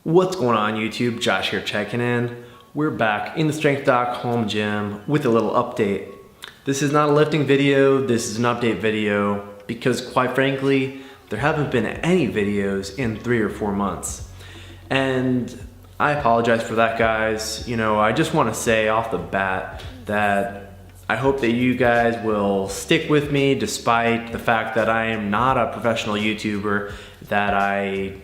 What's going on YouTube? Josh here checking in. We're back in the Strength Doc home gym with a little update. This is not a lifting video, this is an update video because quite frankly, there haven't been any videos in 3 or 4 months. And I apologize for that, guys. You know, I just want to say off the bat that I hope that you guys will stick with me despite the fact that I am not a professional YouTuber, that I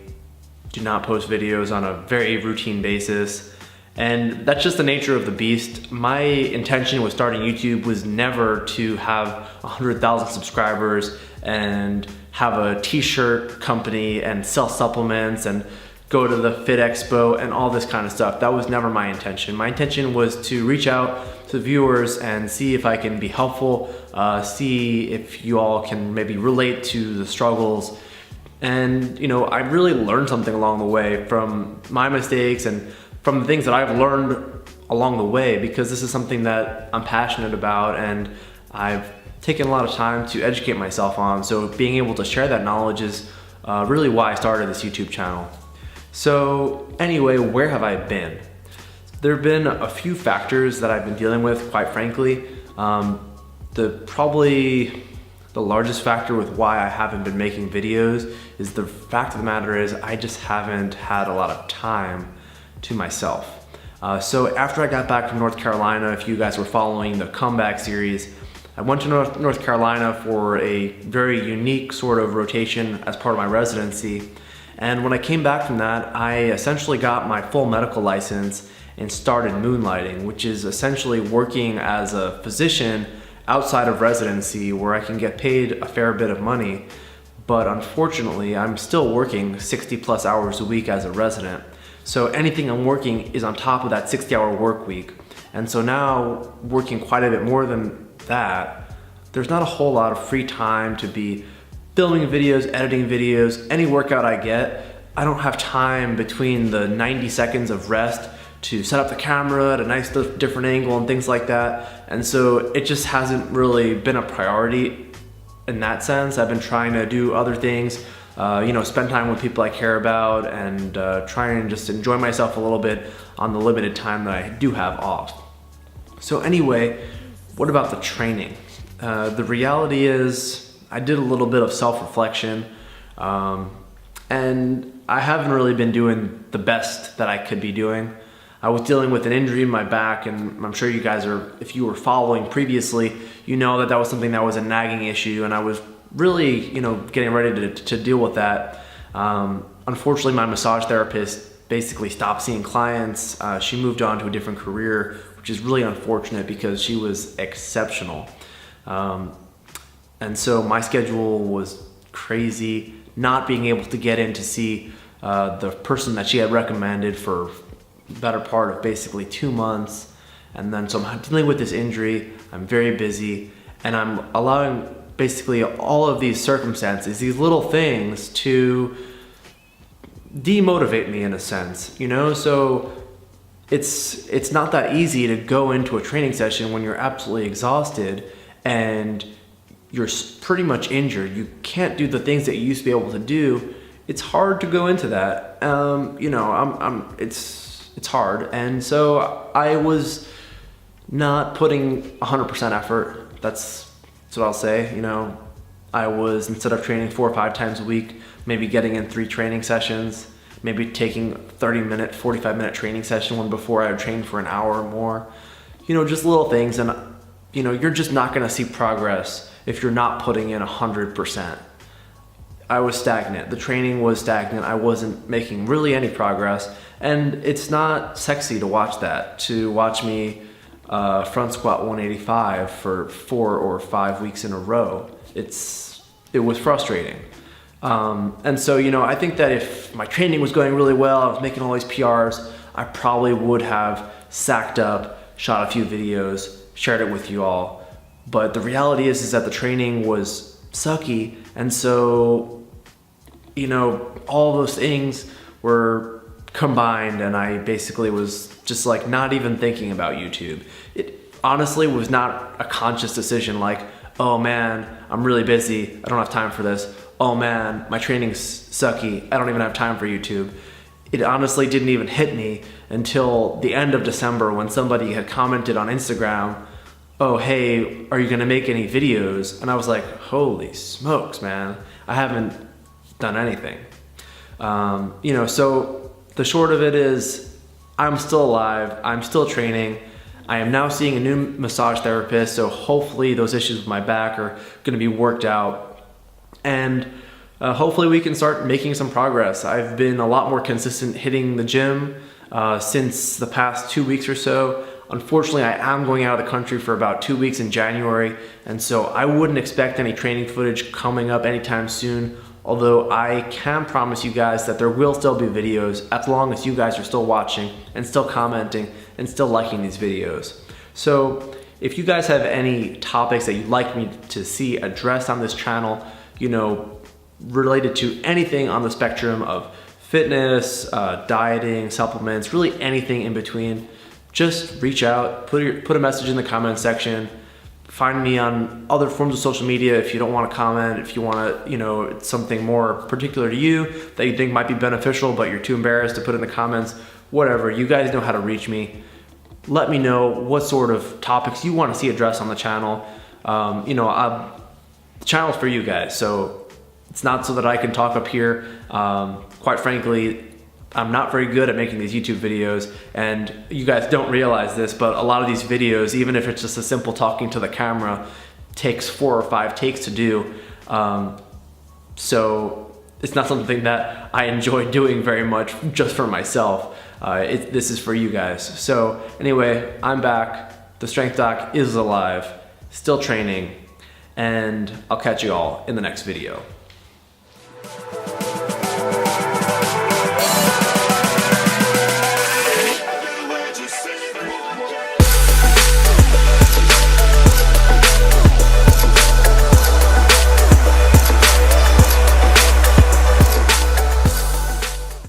do not post videos on a very routine basis. And that's just the nature of the beast. My intention with starting YouTube was never to have 100,000 subscribers and have a t-shirt company and sell supplements and go to the Fit Expo and all this kind of stuff. That was never my intention. My intention was to reach out to viewers and see if I can be helpful, see if you all can maybe relate to the struggles. And you know, I really learned something along the way from my mistakes and from the things that I've learned along the way, because this is something that I'm passionate about and I've taken a lot of time to educate myself on. So being able to share that knowledge is really why I started this YouTube channel. So anyway, where have I been? There have been a few factors that I've been dealing with, quite frankly. Probably the largest factor with why I haven't been making videos is the fact of the matter is I just haven't had a lot of time to myself. So after I got back from North Carolina, if you guys were following the comeback series, I went to North Carolina for a very unique sort of rotation as part of my residency. And when I came back from that, I essentially got my full medical license and started moonlighting, which is essentially working as a physician outside of residency where I can get paid a fair bit of money. But unfortunately, I'm still working 60+ hours a week as a resident. So anything I'm working is on top of that 60-hour work week. And so now, working quite a bit more than that, there's not a whole lot of free time to be filming videos, editing videos. Any workout I get, I don't have time between the 90 seconds of rest to set up the camera at a nice different angle and things like that. And so it just hasn't really been a priority in that sense. I've been trying to do other things, you know, spend time with people I care about and try and just enjoy myself a little bit on the limited time that I do have off. So anyway, what about the training? The reality is I did a little bit of self-reflection and I haven't really been doing the best that I could be doing. I was dealing with an injury in my back, and I'm sure you guys are, if you were following previously, you know that that was something that was a nagging issue, and I was really, you know, getting ready to deal with that. Unfortunately, my massage therapist basically stopped seeing clients. She moved on to a different career, which is really unfortunate because she was exceptional. And so my schedule was crazy, not being able to get in to see the person that she had recommended for better part of basically 2 months. And then so I'm dealing with this injury, I'm very busy, and I'm allowing basically all of these circumstances, these little things, to demotivate me in a sense, you know? So it's not that easy to go into a training session when you're absolutely exhausted and you're pretty much injured. You can't do the things that you used to be able to do. It's hard to go into that. You know, it's hard. And so I was not putting 100% effort. That's what I'll say. You know, I was, instead of training 4 or 5 times a week, maybe getting in 3 training sessions, maybe taking 30-minute, 45-minute training session when before I would train for an hour or more. You know, just little things. And you know, you're just not gonna see progress if you're not putting in 100%. I was stagnant. The training was stagnant. I wasn't making really any progress. And it's not sexy to watch that, to watch me front squat 185 for 4 or 5 weeks in a row. It was frustrating. And so, you know, I think that if my training was going really well, I was making all these PRs, I probably would have sacked up, shot a few videos, shared it with you all. But the reality is that the training was sucky. And so, you know, all those things were combined, and I basically was just like not even thinking about YouTube. It honestly was not a conscious decision like, oh man, I'm really busy, I don't have time for this. Oh man, my training's sucky, I don't even have time for YouTube. it honestly didn't even hit me until the end of December when somebody had commented on Instagram, oh, hey, are you gonna make any videos? And I was like, holy smokes, man, I haven't done anything. So the short of it is, I'm still alive, I'm still training. I am now seeing a new massage therapist, so hopefully those issues with my back are gonna be worked out. And hopefully we can start making some progress. I've been a lot more consistent hitting the gym since the past 2 weeks or so. Unfortunately, I am going out of the country for about 2 weeks in January, and so I wouldn't expect any training footage coming up anytime soon, although I can promise you guys that there will still be videos as long as you guys are still watching and still commenting and still liking these videos. So if you guys have any topics that you'd like me to see addressed on this channel, related to anything on the spectrum of fitness, dieting, supplements, really anything in between, just reach out, put a message in the comment section. Find me on other forms of social media if you don't want to comment, if you want to, it's something more particular to you that you think might be beneficial, but you're too embarrassed to put in the comments, whatever. You guys know how to reach me. Let me know what sort of topics you want to see addressed on the channel. The channel's for you guys, so it's not so that I can talk up here. Quite frankly, I'm not very good at making these YouTube videos, and you guys don't realize this, but a lot of these videos, even if it's just a simple talking to the camera, takes 4 or 5 takes to do. So it's not something that I enjoy doing very much just for myself. This is for you guys. So anyway, I'm back. The Strength Doc is alive, still training, and I'll catch you all in the next video.